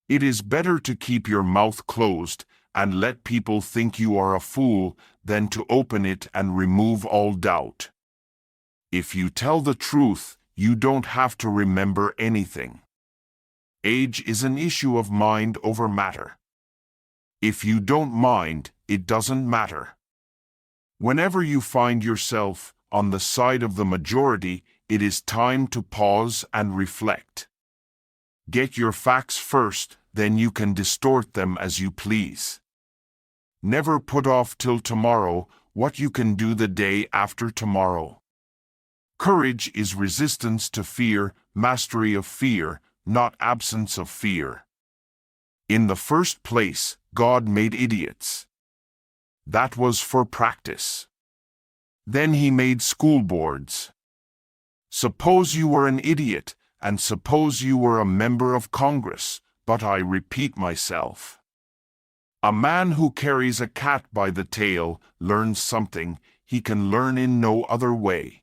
It is better to keep your mouth closed and let people think you are a fool than to open it and remove all doubt. If you tell the truth, you don't have to remember anything. Age is an issue of mind over matter. If you don't mind, it doesn't matter. Whenever you find yourself on the side of the majority, it is time to pause and reflect. Get your facts first, then you can distort them as you please. Never put off till tomorrow what you can do the day after tomorrow. Courage is resistance to fear, mastery of fear, not absence of fear. In the first place, God made idiots. That was for practice. Then He made school boards. Suppose you were an idiot, and suppose you were a member of Congress, but I repeat myself. A man who carries a cat by the tail learns something he can learn in no other way.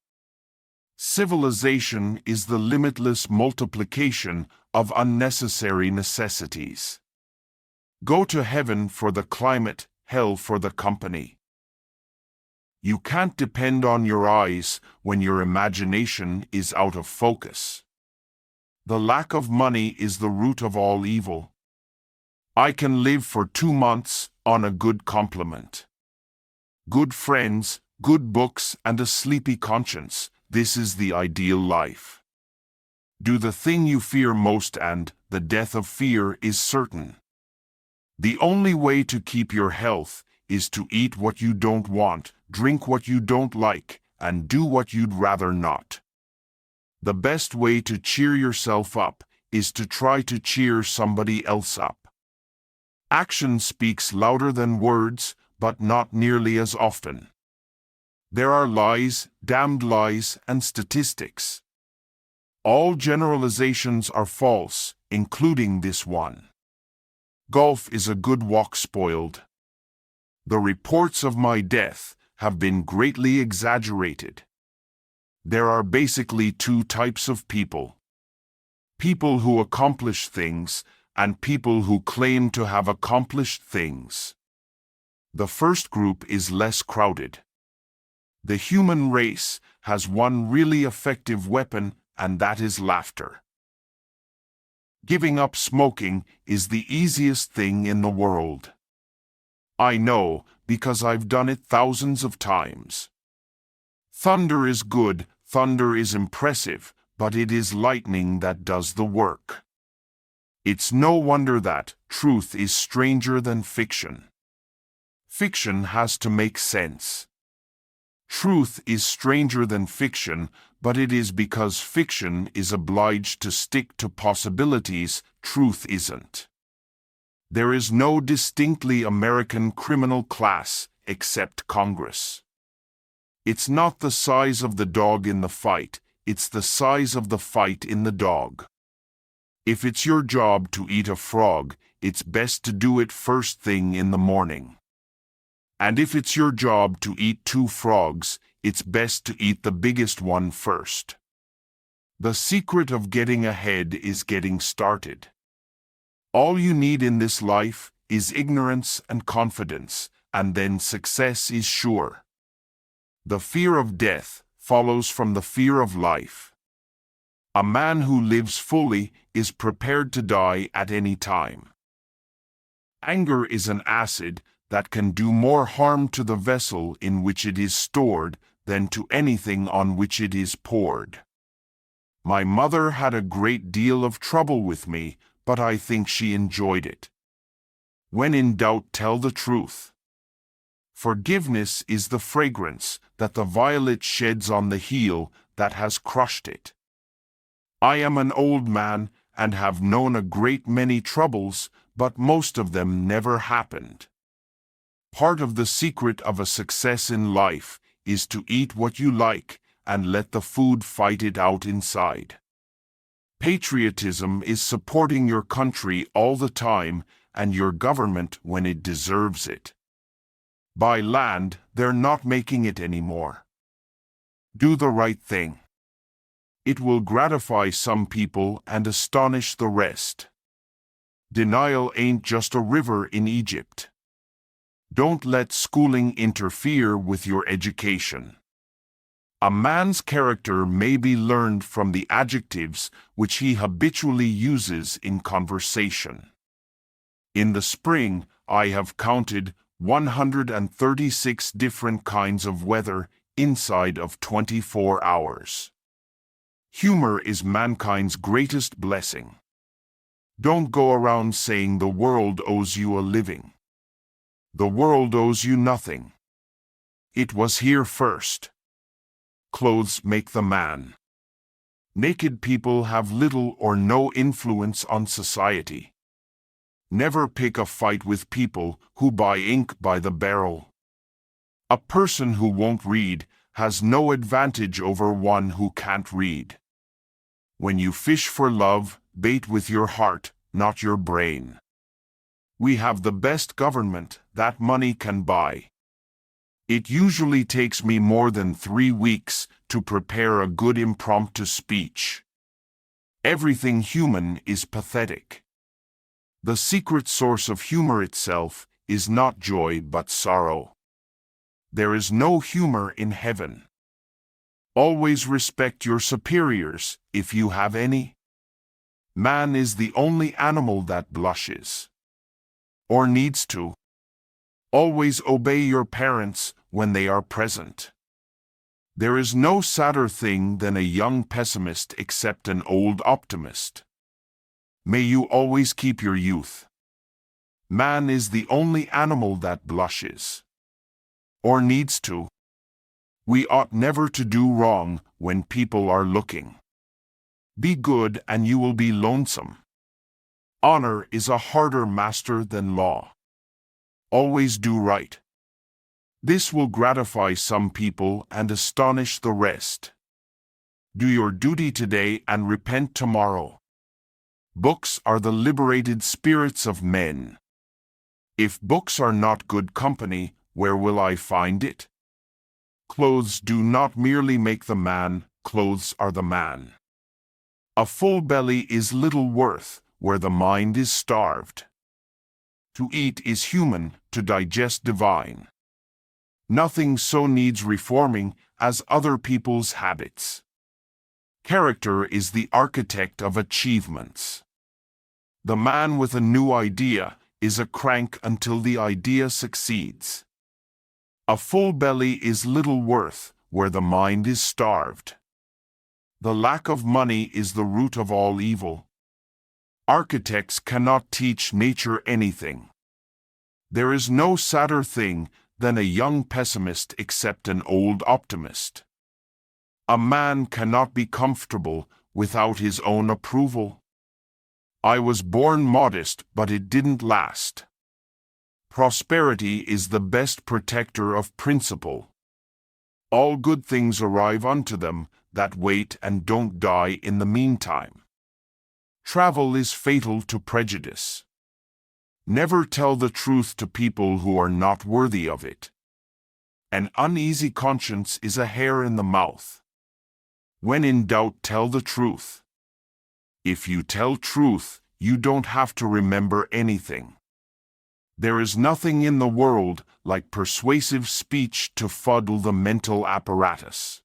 Civilization is the limitless multiplication of unnecessary necessities. Go to heaven for the climate, hell for the company. You can't depend on your eyes when your imagination is out of focus. The lack of money is the root of all evil. I can live for 2 months on a good compliment. Good friends, good books, and a sleepy conscience. This is the ideal life. Do the thing you fear most, and the death of fear is certain. The only way to keep your health is to eat what you don't want, drink what you don't like, and do what you'd rather not. The best way to cheer yourself up is to try to cheer somebody else up. Action speaks louder than words, but not nearly as often. There are lies, damned lies, and statistics. All generalizations are false, including this one. Golf is a good walk spoiled. The reports of my death have been greatly exaggerated. There are basically 2 types of people. People who accomplish things, and people who claim to have accomplished things. The first group is less crowded. The human race has one really effective weapon, and that is laughter. Giving up smoking is the easiest thing in the world. I know, because I've done it thousands of times. Thunder is good, thunder is impressive, but it is lightning that does the work. It's no wonder that truth is stranger than fiction. Fiction has to make sense. Truth is stranger than fiction, but it is because fiction is obliged to stick to possibilities, truth isn't. There is no distinctly American criminal class except Congress. It's not the size of the dog in the fight, it's the size of the fight in the dog. If it's your job to eat a frog, it's best to do it first thing in the morning. And if it's your job to eat 2 frogs, it's best to eat the biggest one first. The secret of getting ahead is getting started. All you need in this life is ignorance and confidence, and then success is sure. The fear of death follows from the fear of life. A man who lives fully is prepared to die at any time. Anger is an acid that can do more harm to the vessel in which it is stored than to anything on which it is poured. My mother had a great deal of trouble with me, but I think she enjoyed it. When in doubt, tell the truth. Forgiveness is the fragrance that the violet sheds on the heel that has crushed it. I am an old man and have known a great many troubles, but most of them never happened. Part of the secret of a success in life is to eat what you like and let the food fight it out inside. Patriotism is supporting your country all the time and your government when it deserves it. Buy land, they're not making it anymore. Do the right thing. It will gratify some people and astonish the rest. Denial ain't just a river in Egypt. Don't let schooling interfere with your education. A man's character may be learned from the adjectives which he habitually uses in conversation. In the spring, I have counted 136 different kinds of weather inside of 24 hours. Humor is mankind's greatest blessing. Don't go around saying the world owes you a living. The world owes you nothing. It was here first. Clothes make the man. Naked people have little or no influence on society. Never pick a fight with people who buy ink by the barrel. A person who won't read has no advantage over one who can't read. When you fish for love, bait with your heart, not your brain. We have the best government that money can buy. It usually takes me more than 3 weeks to prepare a good impromptu speech. Everything human is pathetic. The secret source of humor itself is not joy but sorrow. There is no humor in heaven. Always respect your superiors, if you have any. Man is the only animal that blushes. Or needs to. Always obey your parents when they are present. There is no sadder thing than a young pessimist except an old optimist. May you always keep your youth. Man is the only animal that blushes. Or needs to. We ought never to do wrong when people are looking. Be good and you will be lonesome. Honor is a harder master than law. Always do right. This will gratify some people and astonish the rest. Do your duty today and repent tomorrow. Books are the liberated spirits of men. If books are not good company, where will I find it? Clothes do not merely make the man, clothes are the man. A full belly is little worth where the mind is starved. To eat is human, to digest divine. Nothing so needs reforming as other people's habits. Character is the architect of achievements. The man with a new idea is a crank until the idea succeeds. A full belly is little worth where the mind is starved. The lack of money is the root of all evil. Architects cannot teach nature anything. There is no sadder thing than a young pessimist except an old optimist. A man cannot be comfortable without his own approval. I was born modest, but it didn't last. Prosperity is the best protector of principle. All good things arrive unto them that wait and don't die in the meantime. Travel is fatal to prejudice. Never tell the truth to people who are not worthy of it. An uneasy conscience is a hair in the mouth. When in doubt, tell the truth. If you tell truth, you don't have to remember anything. There is nothing in the world like persuasive speech to fuddle the mental apparatus.